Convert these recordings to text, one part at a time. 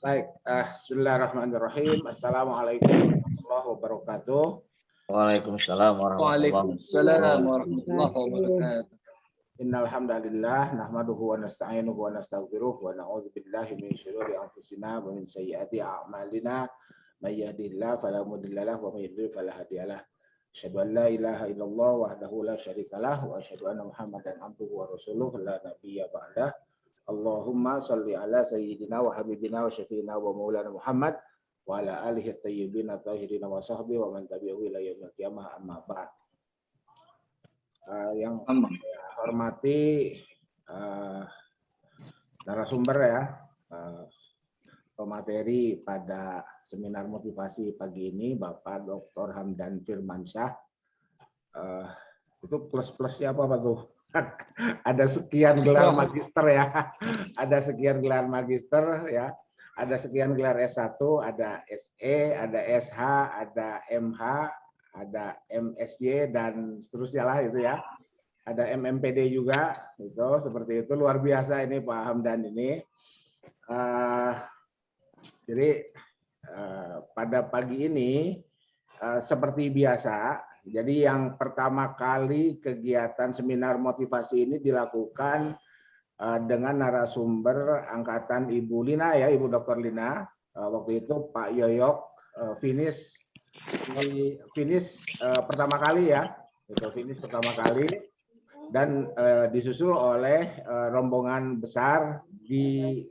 Baik, bismillahirrahmanirrahim. Assalamualaikum warahmatullahi wabarakatuh. Waalaikumsalam warahmatullahi Waalaikumsalam wabarakatuh. warahmatullahi wabarakatuh. Innal hamdalillah nahmaduhu wa nasta'inuhu wa nastaghfiruh wa na'udzu billahi min syururi anfusina wa min sayyiati a'malina. May yahdihillahu fala mudilla lahu wa may yudlil fala hadiyalah. Asyhadu an la ilaha illallah wahdahu la syarikalah wa asyhadu anna Muhammadan abduhu wa rasuluh la nabiyya ba'dah. Allahumma shalli ala sayyidina wa habibina wa syafiina wa maulana Muhammad wa ala alihi at-tayyibin at-tahirin wa sahbihi wa man tabi'ahu ila yaumil qiyamah amma ba'd. Yang saya hormati narasumber ya, pemateri pada seminar motivasi pagi ini Bapak Dr. Hamdan Firmansyah. Itu plus-plusnya apa Pak tuh? Ada sekian gelar magister ya, ada sekian gelar magister ya, ada sekian gelar S1, ada SE, ada SH, ada MH, ada MSY dan seterusnya lah itu ya. Ada MMPD juga, itu seperti itu, luar biasa ini Pak Hamdan ini. Jadi pada pagi ini seperti biasa. Jadi yang pertama kali kegiatan seminar motivasi ini dilakukan dengan narasumber angkatan Ibu Lina ya, Ibu Dr. Lina. Waktu itu Pak Yoyok finish pertama kali ya, itu finish pertama kali dan disusul oleh rombongan besar di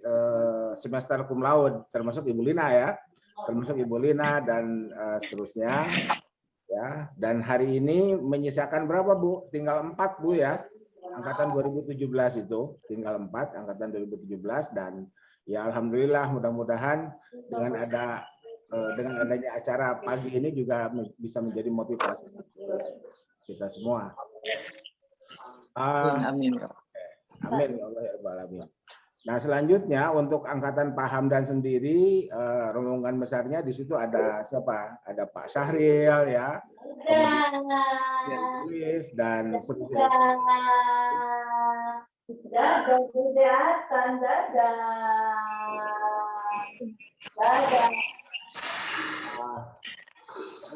semester cum laude termasuk Ibu Lina ya, termasuk Ibu Lina dan seterusnya. Ya, dan hari ini menyisakan berapa Bu? Tinggal 4 Bu ya. Angkatan 2017 itu tinggal 4 angkatan 2017 dan ya alhamdulillah mudah-mudahan dengan adanya acara pagi ini juga bisa menjadi motivasi kita semua. Amin. Amin ya Allah ya Rabbal alamin. Nah, selanjutnya untuk angkatan Pak Hamdan sendiri, rombongan besarnya di situ ada siapa? Ada Pak Syahril ya, kemudian dan seterusnya.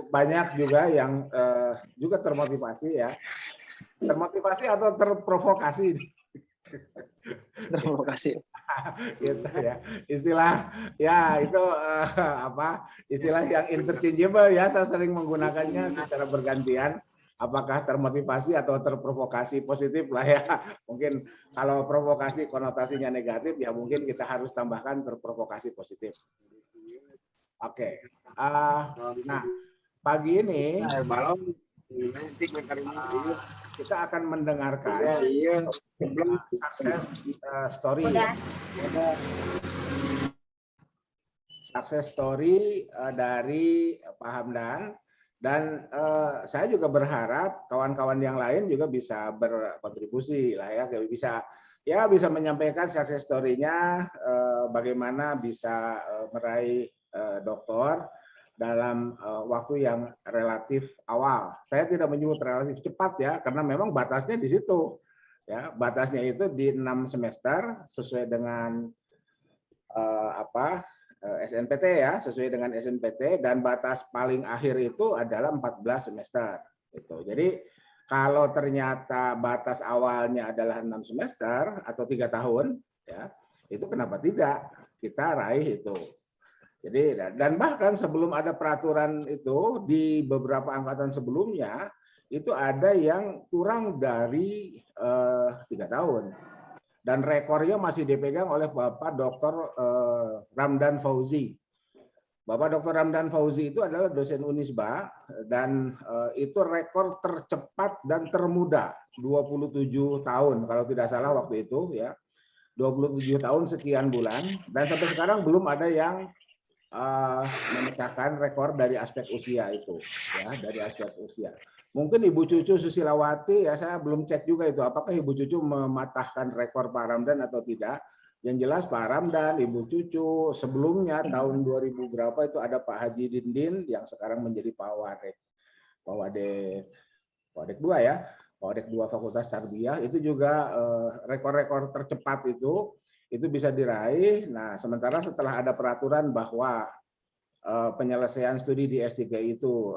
Banyak juga yang juga termotivasi ya. Termotivasi atau terprovokasi? Terprovokasi. Gitu ya. Istilah ya itu istilah yang interchangeable ya, saya sering menggunakannya secara bergantian. Apakah termotivasi atau terprovokasi, positif lah ya. Mungkin kalau provokasi konotasinya negatif ya mungkin kita harus tambahkan terprovokasi positif. Oke. Nah, pagi ini kita akan mendengarkan success story dari Pak Hamdan dan saya juga berharap kawan-kawan yang lain juga bisa berkontribusi lah ya, bisa menyampaikan success story-nya bagaimana bisa meraih doktor dalam waktu yang relatif awal. Saya tidak menyebut relatif cepat ya, karena memang batasnya di situ. Ya, batasnya itu di 6 semester sesuai dengan SNPT ya, sesuai dengan SNPT dan batas paling akhir itu adalah 14 semester. Gitu. Jadi kalau ternyata batas awalnya adalah 6 semester atau 3 tahun, ya, itu kenapa tidak kita raih itu. Jadi dan bahkan sebelum ada peraturan itu di beberapa angkatan sebelumnya itu ada yang kurang dari 3 tahun dan rekornya masih dipegang oleh Bapak Dr. Ramdan Fauzi. Bapak Dr. Ramdan Fauzi itu adalah dosen Unisba dan itu rekor tercepat dan termuda 27 tahun kalau tidak salah waktu itu ya, 27 tahun sekian bulan dan sampai sekarang belum ada yang memecahkan rekor dari aspek usia itu ya, dari aspek usia. Mungkin Ibu Cucu Susilawati ya, saya belum cek juga itu apakah Ibu Cucu mematahkan rekor Pak Ramdan atau tidak. Yang jelas Pak Ramdan, Ibu Cucu sebelumnya tahun 2000 berapa itu ada Pak Haji Dindin yang sekarang menjadi Pak Wadek 2 ya, Pak Wadek 2 Fakultas Tarbiyah itu juga rekor-rekor tercepat itu itu bisa diraih. Nah, sementara setelah ada peraturan bahwa penyelesaian studi di S3 itu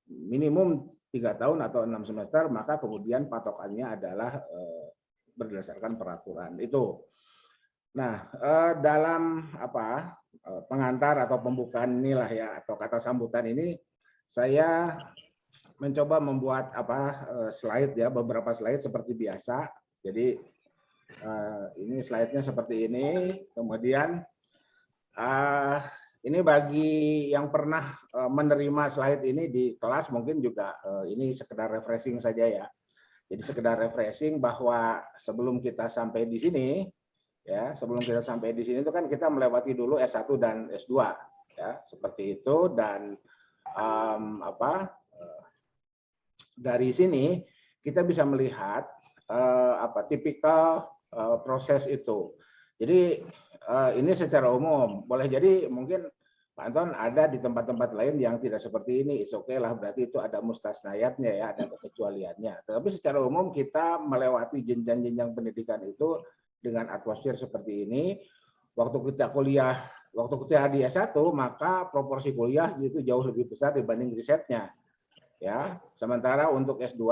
minimum 3 tahun atau 6 semester, maka kemudian patokannya adalah berdasarkan peraturan itu. Nah, dalam pengantar atau pembukaan inilah ya, atau kata sambutan ini, saya mencoba membuat slide ya, beberapa slide seperti biasa. Jadi ini slide-nya seperti ini. Kemudian ini bagi yang pernah menerima slide ini di kelas, mungkin juga ini sekedar refreshing saja ya. Jadi sekedar refreshing bahwa sebelum kita sampai di sini, ya sebelum kita sampai di sini itu kan kita melewati dulu S1 dan S2, ya seperti itu. Dan dari sini kita bisa melihat tipikal proses itu. Jadi ini secara umum, boleh jadi mungkin Pak Anton ada di tempat-tempat lain yang tidak seperti ini, it's okay lah, berarti itu ada mustasnayatnya ya, ada kekecualiannya. Tetapi secara umum kita melewati jenjang-jenjang pendidikan itu dengan atmosfer seperti ini. Waktu kita kuliah, waktu kita di S1, maka proporsi kuliah itu jauh lebih besar dibanding risetnya. Ya, sementara untuk S2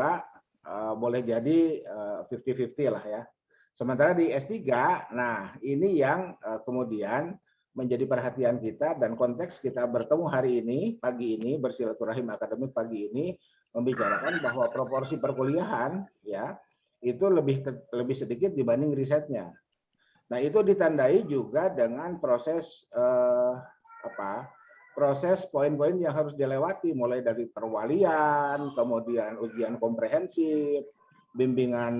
boleh jadi 50-50 lah ya. Sementara di S3, nah ini yang kemudian menjadi perhatian kita, dan konteks kita bertemu hari ini, pagi ini, bersilaturahim akademik pagi ini, membicarakan bahwa proporsi perkuliahan ya itu lebih sedikit dibanding risetnya. Nah, itu ditandai juga dengan proses proses poin-poin yang harus dilewati, mulai dari perwalian, kemudian ujian komprehensif, bimbingan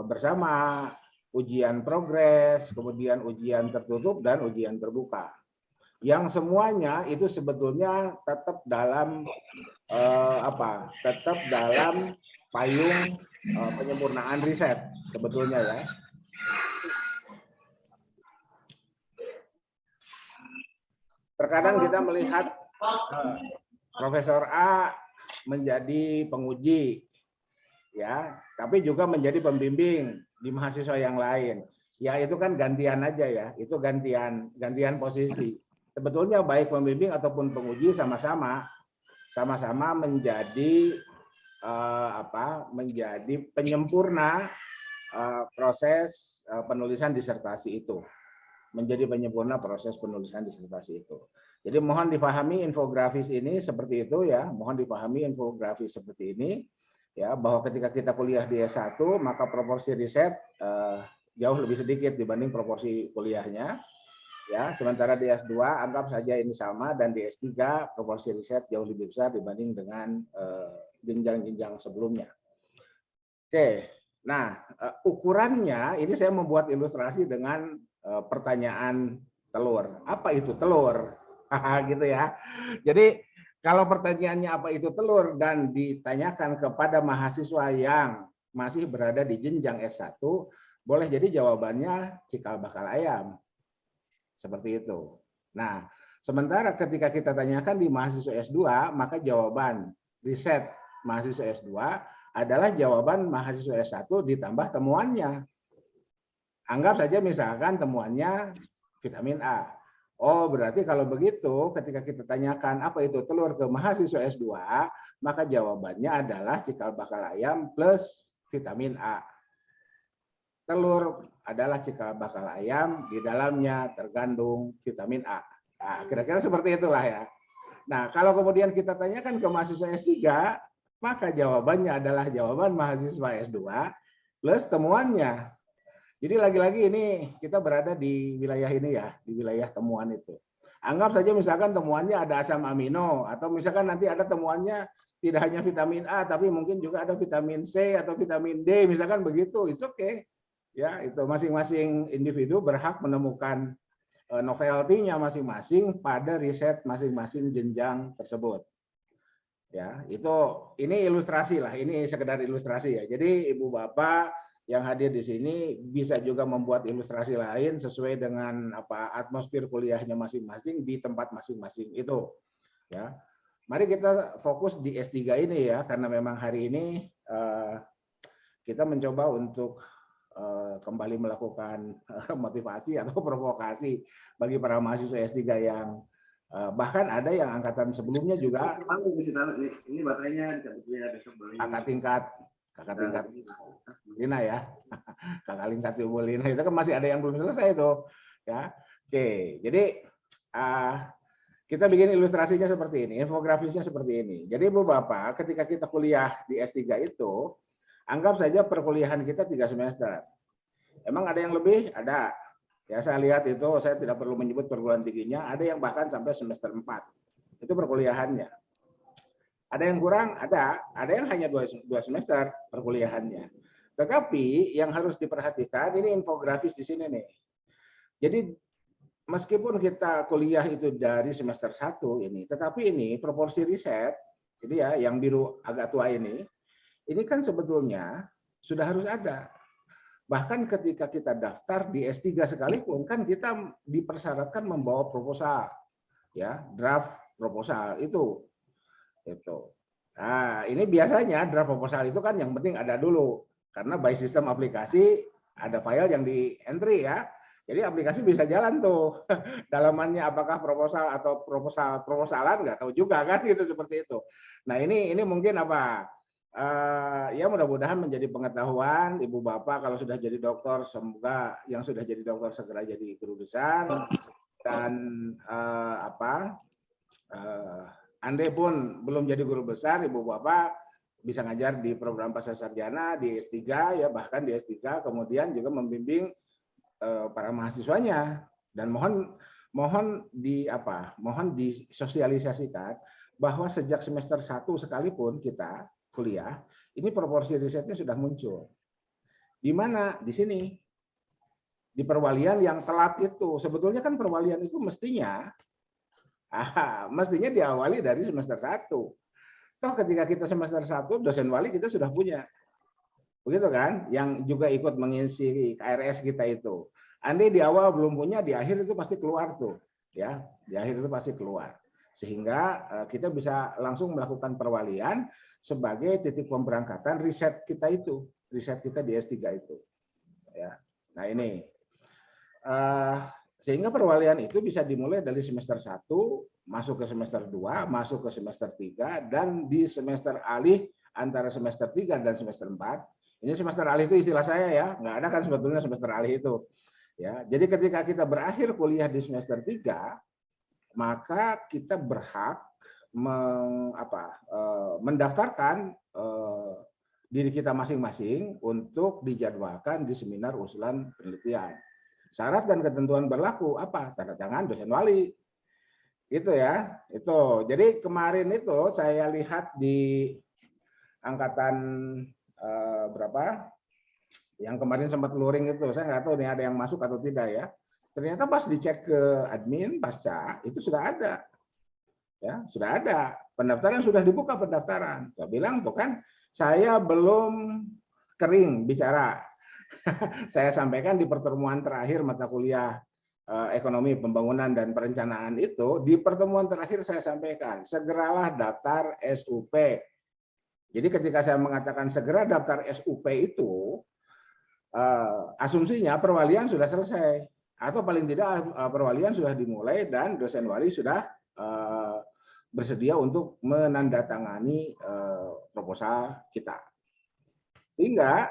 bersama, ujian progres, kemudian ujian tertutup dan ujian terbuka. Yang semuanya itu sebetulnya tetap dalam tetap dalam payung penyempurnaan riset sebetulnya ya. Terkadang kita melihat Profesor A menjadi penguji, ya, tapi juga menjadi pembimbing di mahasiswa yang lain. Ya itu kan gantian aja ya, itu gantian posisi. Sebetulnya baik pembimbing ataupun penguji sama-sama menjadi menjadi penyempurna proses penulisan disertasi itu. Menjadi penyempurna proses penulisan disertasi itu. Jadi mohon dipahami infografis ini seperti itu ya, mohon dipahami infografis seperti ini ya, bahwa ketika kita kuliah di S1 maka proporsi riset jauh lebih sedikit dibanding proporsi kuliahnya ya, sementara di S2 anggap saja ini sama, dan di S3 proporsi riset jauh lebih besar dibanding dengan jenjang-jenjang sebelumnya. Oke, nah ukurannya ini saya membuat ilustrasi dengan pertanyaan telur. Apa itu telur? Gitu ya. Jadi kalau pertanyaannya apa itu telur dan ditanyakan kepada mahasiswa yang masih berada di jenjang S1, boleh jadi jawabannya cikal bakal ayam. Seperti itu. Nah, sementara ketika kita tanyakan di mahasiswa S2, maka jawaban riset mahasiswa S2 adalah jawaban mahasiswa S1 ditambah temuannya. Anggap saja misalkan temuannya vitamin A. Oh, berarti kalau begitu ketika kita tanyakan apa itu telur ke mahasiswa S2, maka jawabannya adalah cikal bakal ayam plus vitamin A. Telur adalah cikal bakal ayam, di dalamnya terkandung vitamin A. Nah, kira-kira seperti itulah ya. Nah, kalau kemudian kita tanyakan ke mahasiswa S3, maka jawabannya adalah jawaban mahasiswa S2 plus temuannya. Jadi lagi-lagi ini kita berada di wilayah ini ya, di wilayah temuan itu. Anggap saja misalkan temuannya ada asam amino, atau misalkan nanti ada temuannya tidak hanya vitamin A, tapi mungkin juga ada vitamin C atau vitamin D, misalkan begitu, it's okay. Ya, itu masing-masing individu berhak menemukan novelty-nya masing-masing pada riset masing-masing jenjang tersebut. Ya, ini ilustrasi lah, ini sekedar ilustrasi ya. Jadi Ibu Bapak yang hadir di sini bisa juga membuat ilustrasi lain sesuai dengan atmosfer kuliahnya masing-masing di tempat masing-masing itu. Ya, mari kita fokus di S3 ini ya, karena memang hari ini kita mencoba untuk kembali melakukan motivasi atau provokasi bagi para mahasiswa S3 yang bahkan ada yang angkatan sebelumnya juga ini baterainya kakak tingkat Lina ya, kakak tingkat Ibu Lina itu kan masih ada yang belum selesai itu ya. Oke, jadi kita bikin ilustrasinya seperti ini, infografisnya seperti ini. Jadi Ibu Bapak, ketika kita kuliah di S3 itu, anggap saja perkuliahan kita 3 semester. Emang ada yang lebih? Ada. Ya, saya lihat itu, saya tidak perlu menyebut perguruan tingginya, ada yang bahkan sampai semester 4. Itu perkuliahannya. Ada yang kurang? Ada yang hanya 2 semester perkuliahannya. Tetapi yang harus diperhatikan, ini infografis di sini nih. Jadi meskipun kita kuliah itu dari semester 1 ini, tetapi ini proporsi riset, ini ya yang biru agak tua ini kan sebetulnya sudah harus ada. Bahkan ketika kita daftar di S3 sekalipun kan kita dipersyaratkan membawa proposal, ya draft proposal itu. Nah ini biasanya draft proposal itu kan yang penting ada dulu, karena by sistem aplikasi ada file yang di entry ya. Jadi aplikasi bisa jalan tuh. Dalamannya apakah proposal atau proposalan nggak tahu juga kan gitu seperti itu. Nah ini mungkin apa? Ya mudah-mudahan menjadi pengetahuan Ibu Bapak kalau sudah jadi dokter, semoga yang sudah jadi dokter segera jadi guru besar dan andai pun belum jadi guru besar Ibu Bapak bisa ngajar di program pascasarjana di S3 ya, bahkan di S3 kemudian juga membimbing para mahasiswanya, dan mohon disosialisasikan bahwa sejak semester 1 sekalipun kita kuliah, ini proporsi risetnya sudah muncul. Di mana? Di sini. Di perwalian yang telat itu. Sebetulnya kan perwalian itu mestinya diawali dari semester 1. Toh ketika kita semester 1, dosen wali kita sudah punya. Begitu kan? Yang juga ikut mengisi KRS kita itu. Andai di awal belum punya, di akhir itu pasti keluar tuh. Ya, di akhir itu pasti keluar. Sehingga kita bisa langsung melakukan perwalian sebagai titik pemberangkatan riset kita itu, riset kita di S3 itu. Ya. Nah ini, sehingga perwalian itu bisa dimulai dari semester 1, masuk ke semester 2, masuk ke semester 3, dan di semester alih antara semester 3 dan semester 4. Ini semester alih itu istilah saya ya, nggak ada kan sebetulnya semester alih itu. Ya, jadi ketika kita berakhir kuliah di semester 3, maka kita berhak mendaftarkan diri kita masing-masing untuk dijadwalkan di seminar usulan penelitian. Syarat dan ketentuan berlaku apa? Tanda tangan dosen wali. Gitu ya. Itu. Jadi kemarin itu saya lihat di angkatan berapa? Yang kemarin sempat luring itu, saya nggak tahu nih ada yang masuk atau tidak ya. Ternyata pas dicek ke admin pasca itu sudah ada. Ya, sudah ada. Pendaftaran sudah dibuka pendaftaran. Saya bilang tuh kan saya belum kering bicara. Saya sampaikan di pertemuan terakhir mata kuliah ekonomi pembangunan dan perencanaan itu, di pertemuan terakhir saya sampaikan, segeralah daftar SUP. Jadi ketika saya mengatakan segera daftar SUP itu, asumsinya perwalian sudah selesai. Atau paling tidak perwalian sudah dimulai dan dosen wali sudah bersedia untuk menandatangani proposal kita. Sehingga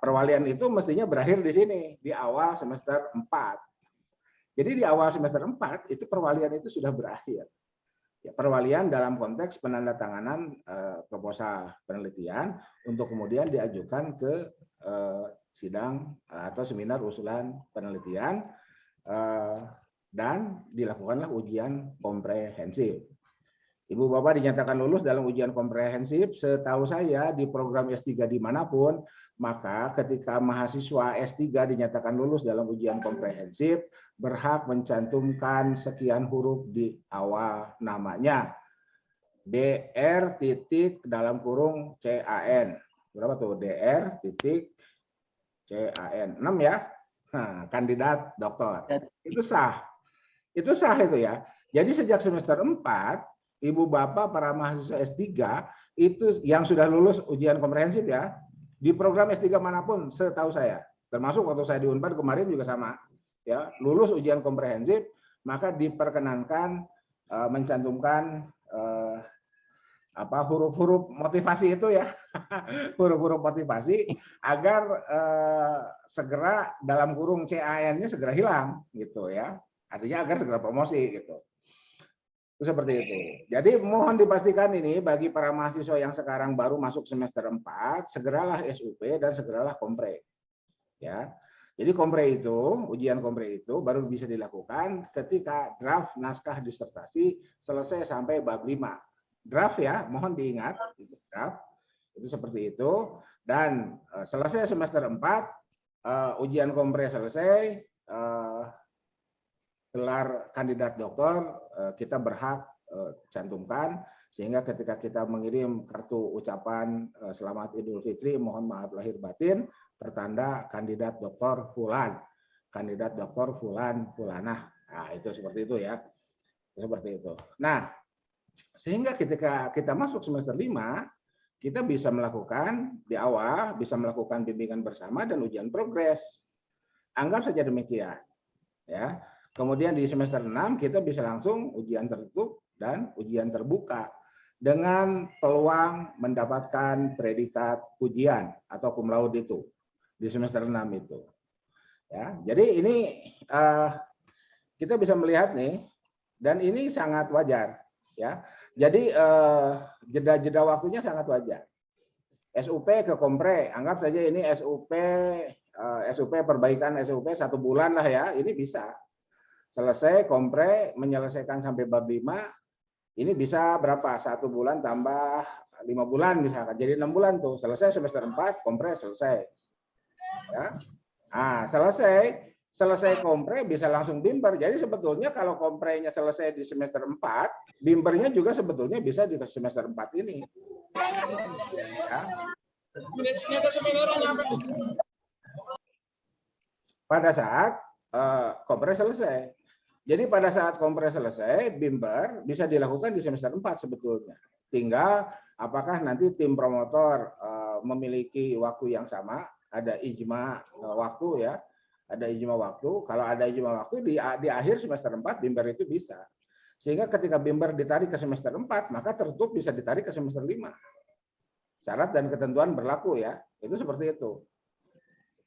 perwalian itu mestinya berakhir di sini, di awal semester 4. Jadi di awal semester 4 itu perwalian itu sudah berakhir. Ya, perwalian dalam konteks penandatanganan proposal penelitian untuk kemudian diajukan ke sidang atau seminar usulan penelitian dan dilakukanlah ujian komprehensif. Ibu Bapak dinyatakan lulus dalam ujian komprehensif, setahu saya di program S3 dimanapun, maka ketika mahasiswa S3 dinyatakan lulus dalam ujian komprehensif, berhak mencantumkan sekian huruf di awal namanya. DR titik dalam kurung CAN. Berapa tuh? DR titik CAN. 6 ya? Nah, kandidat doktor. Itu sah. Itu sah itu ya. Jadi sejak semester 4, Ibu Bapak para mahasiswa S3 itu yang sudah lulus ujian komprehensif ya, Di program S3 manapun setahu saya, termasuk waktu saya di Unpad kemarin juga sama, ya, lulus ujian komprehensif maka diperkenankan mencantumkan huruf-huruf motivasi itu ya, huruf-huruf motivasi agar segera dalam kurung CAN-nya segera hilang gitu ya. Artinya agar segera promosi gitu. Itu seperti itu. Jadi mohon dipastikan ini bagi para mahasiswa yang sekarang baru masuk semester 4, segeralah SUP dan segeralah kompre. Ya. Jadi kompre itu, ujian kompre itu baru bisa dilakukan ketika draft naskah disertasi selesai sampai bab 5. Draft ya, mohon diingat, draft itu seperti itu. Dan selesai semester 4, ujian kompre selesai, gelar kandidat doktor kita berhak cantumkan, sehingga ketika kita mengirim kartu ucapan selamat Idul Fitri, mohon maaf lahir batin, tertanda kandidat doktor Fulan, kandidat doktor Fulan Fulanah. Nah, itu seperti itu ya. Seperti itu. Nah, sehingga ketika kita masuk semester 5, kita bisa melakukan di awal, bisa melakukan bimbingan bersama dan ujian progres. Anggap saja demikian. Ya. Kemudian di semester 6 kita bisa langsung ujian tertutup dan ujian terbuka dengan peluang mendapatkan predikat pujian atau cum laude itu di semester 6 itu. Ya, jadi ini kita bisa melihat nih, dan ini sangat wajar. Ya, jadi jeda-jeda waktunya sangat wajar. SUP ke kompre, anggap saja ini SUP perbaikan SUP 1 bulan lah ya, ini bisa. Selesai kompre menyelesaikan sampai bab 5, ini bisa berapa? 1 bulan tambah 5 bulan misalkan, jadi 6 bulan tuh. Selesai semester 4, kompre selesai. Ya. Nah, selesai kompre bisa langsung bimber. Jadi sebetulnya kalau komprenya selesai di semester 4, bimbernya juga sebetulnya bisa di semester 4 ini. Ya. Pada saat kompre selesai. Jadi pada saat kompre selesai, bimber bisa dilakukan di semester 4 sebetulnya. Tinggal apakah nanti tim promotor memiliki waktu yang sama, ada ijma waktu ya, ada ijma waktu. Kalau ada ijma waktu di akhir semester 4 bimber itu bisa. Sehingga ketika bimber ditarik ke semester 4, maka tertutup bisa ditarik ke semester 5. Syarat dan ketentuan berlaku ya. Itu seperti itu.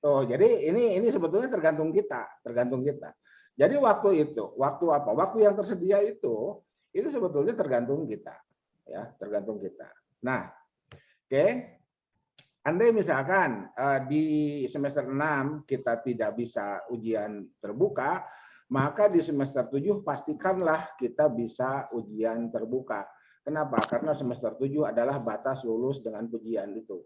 Tuh, jadi ini sebetulnya tergantung kita. Jadi waktu itu, waktu apa? Waktu yang tersedia itu sebetulnya tergantung kita, ya, tergantung kita. Nah, oke. Andai misalkan di semester 6 kita tidak bisa ujian terbuka, maka di semester 7 pastikanlah kita bisa ujian terbuka. Kenapa? Karena semester 7 adalah batas lulus dengan pujian itu.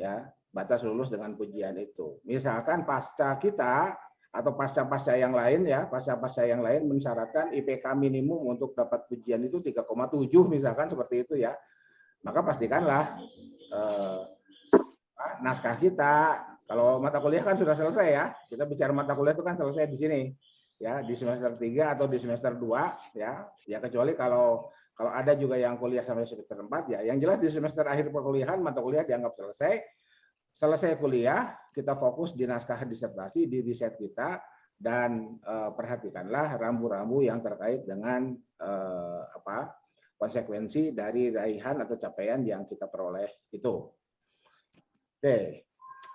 Ya, batas lulus dengan pujian itu. Misalkan pasca kita atau pasca-pasca yang lain ya, pasca-pasca yang lain mensyaratkan IPK minimum untuk dapat pujian itu 3,7 misalkan seperti itu ya. Maka pastikanlah naskah kita, kalau mata kuliah kan sudah selesai ya. Kita bicara mata kuliah itu kan selesai di sini. Ya, di semester 3 atau di semester 2 ya. Ya kecuali kalau ada juga yang kuliah sampai semester 4 ya. Yang jelas di semester akhir perkuliahan mata kuliah dianggap selesai. Selesai kuliah, kita fokus di naskah disertasi, di riset kita, dan perhatikanlah rambu-rambu yang terkait dengan konsekuensi dari raihan atau capaian yang kita peroleh itu. Oke,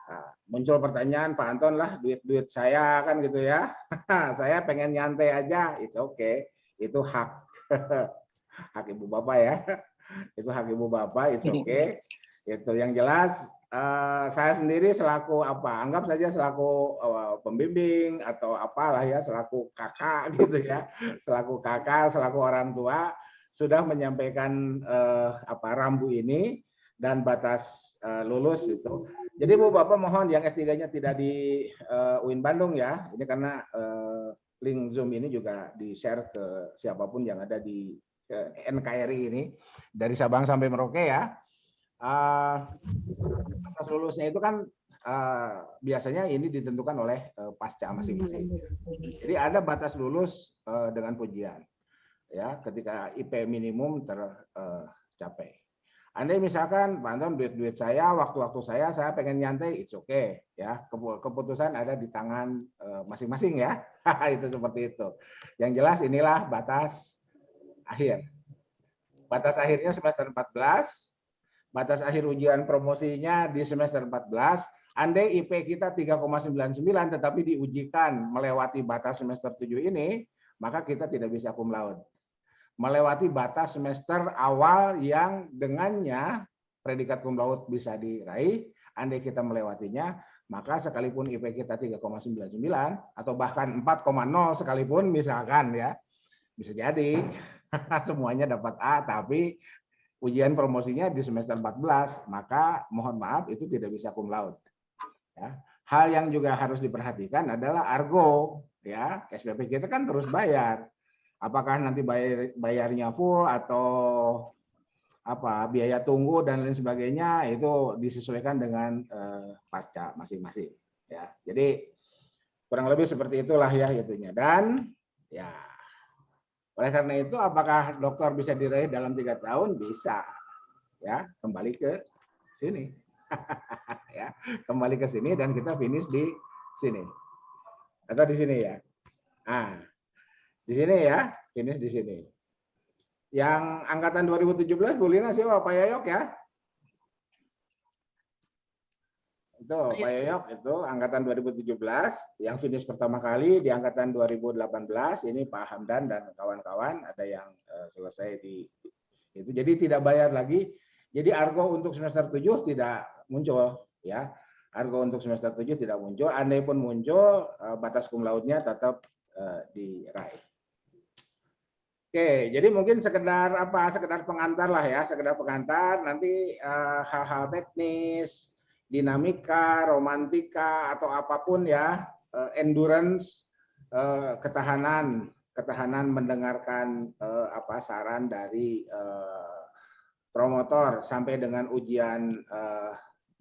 nah, muncul pertanyaan, Pak Anton lah, duit saya kan gitu ya. Saya pengen nyantai aja, it's okay. Itu hak hak ibu bapak ya. Itu hak ibu bapak, it's okay. Itu yang jelas. Saya sendiri selaku apa? Anggap saja selaku pembimbing atau apalah ya, selaku kakak gitu ya, selaku kakak, selaku orang tua sudah menyampaikan rambu ini dan batas lulus itu. Jadi Bu Bapak mohon yang S3-nya tidak di UIN Bandung ya, ini karena link Zoom ini juga di-share ke siapapun yang ada di NKRI ini dari Sabang sampai Merauke ya. Batas lulusnya itu kan biasanya ini ditentukan oleh pasca masing-masing. Jadi ada batas lulus dengan pujian, ya, ketika IP minimum tercapai. Andai misalkan Pak Anton duit saya, waktu-waktu saya pengen nyantai, it's okay ya. Keputusan ada di tangan masing-masing ya. Itu seperti itu. Yang jelas inilah batas akhir. Batas akhirnya semester 14, batas akhir ujian promosinya di semester 14. Andai IP kita 3,99 tetapi diujikan melewati batas semester 7 ini, maka kita tidak bisa cum laude. Melewati batas semester awal yang dengannya predikat cum laude bisa diraih, andai kita melewatinya, maka sekalipun IP kita 3,99 atau bahkan 4,0 sekalipun misalkan ya, bisa jadi semuanya dapat A, tapi ujian promosinya di semester 14, maka mohon maaf itu tidak bisa cum laude. Ya. Hal yang juga harus diperhatikan adalah argo, ya SPP kita kan terus bayar. Apakah nanti bayarnya full atau apa biaya tunggu dan lain sebagainya itu disesuaikan dengan pasca masing-masing ya. Jadi kurang lebih seperti itulah ya itunya. Dan ya oleh karena itu apakah dokter bisa diraih dalam 3 tahun? Bisa ya, kembali ke sini. Ya, kembali ke sini dan kita finish di sini. Atau di sini ya. Nah, di sini ya, finish di sini. Yang angkatan 2017 Bu Lina siapa? Pak Yoyok ya? Itu Pak Yoyok itu angkatan 2017 yang finish pertama kali di angkatan 2018 ini Pak Hamdan dan kawan-kawan ada yang selesai di itu. Jadi tidak bayar lagi. Jadi argo untuk semester 7 tidak muncul ya. Argo untuk semester 7 tidak muncul. Andai pun muncul batas cum laude-nya tetap diraih. Oke, jadi mungkin sekedar pengantar lah ya, sekedar pengantar. Nanti hal-hal teknis, dinamika, romantika atau apapun ya, endurance, ketahanan mendengarkan saran dari promotor sampai dengan ujian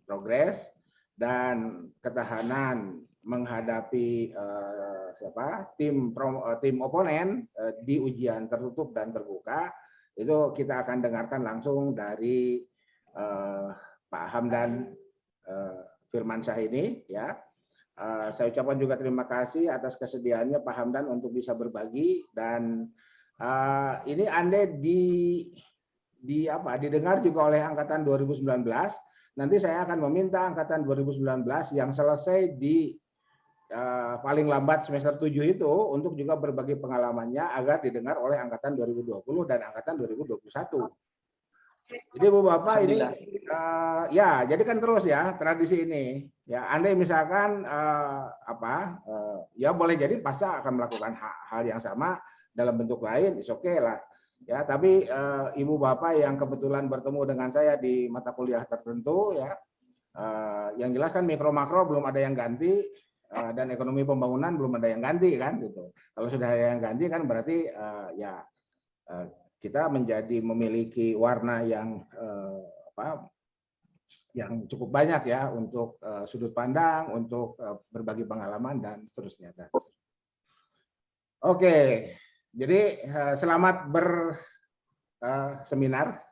progres dan ketahanan menghadapi tim oponen di ujian tertutup dan terbuka itu kita akan dengarkan langsung dari Pak Hamdan Firmansyah ini ya. Saya ucapkan juga terima kasih atas kesediaannya Pak Hamdan untuk bisa berbagi dan ini andai didengar juga oleh angkatan 2019. Nanti saya akan meminta angkatan 2019 yang selesai di paling lambat semester 7 itu untuk juga berbagi pengalamannya agar didengar oleh angkatan 2020 dan angkatan 2021. Jadi Bu Bapak ini ya jadi kan terus ya tradisi ini ya andai misalkan ya boleh jadi pasti akan melakukan hal yang sama dalam bentuk lain is okay lah ya tapi Ibu Bapak yang kebetulan bertemu dengan saya di mata kuliah tertentu ya yang jelas kan mikro makro belum ada yang ganti dan ekonomi pembangunan belum ada yang ganti kan gitu. Kalau sudah ada yang ganti kan berarti kita memiliki warna yang yang cukup banyak ya untuk sudut pandang, untuk berbagi pengalaman dan seterusnya. Oke, jadi selamat berseminar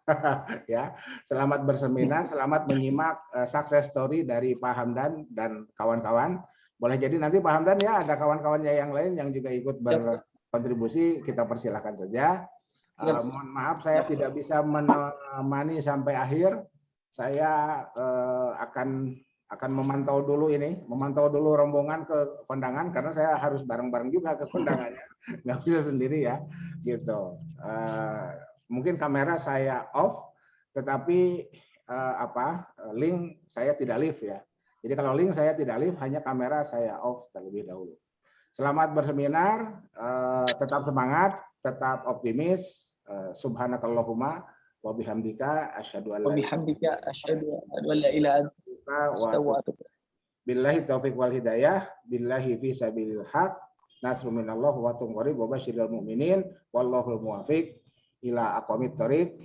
ya, selamat berseminar, selamat menyimak success story dari Pak Hamdan dan kawan-kawan. Boleh jadi nanti Pak Hamdan ya ada kawan-kawannya yang lain yang juga ikut berkontribusi, kita persilahkan saja. Mohon maaf saya tidak bisa menemani sampai akhir. Saya akan memantau dulu rombongan ke kondangan karena saya harus bareng-bareng juga ke kondangannya, nggak bisa sendiri ya, gitu. Mungkin kamera saya off, tetapi link saya tidak live ya. Jadi kalau link saya tidak live, hanya kamera saya off terlebih dahulu. Selamat berseminar, tetap semangat, tetap optimis. Subhanakallahumma wa bihamdika asyhadu an la ilaha illa anta billahi taufiq wal hidayah billahi fi sabilil haq nasrun minallah wa tunqarib wa basyiril mu'minin wallahul muwafiq ila aqwamit thoriq.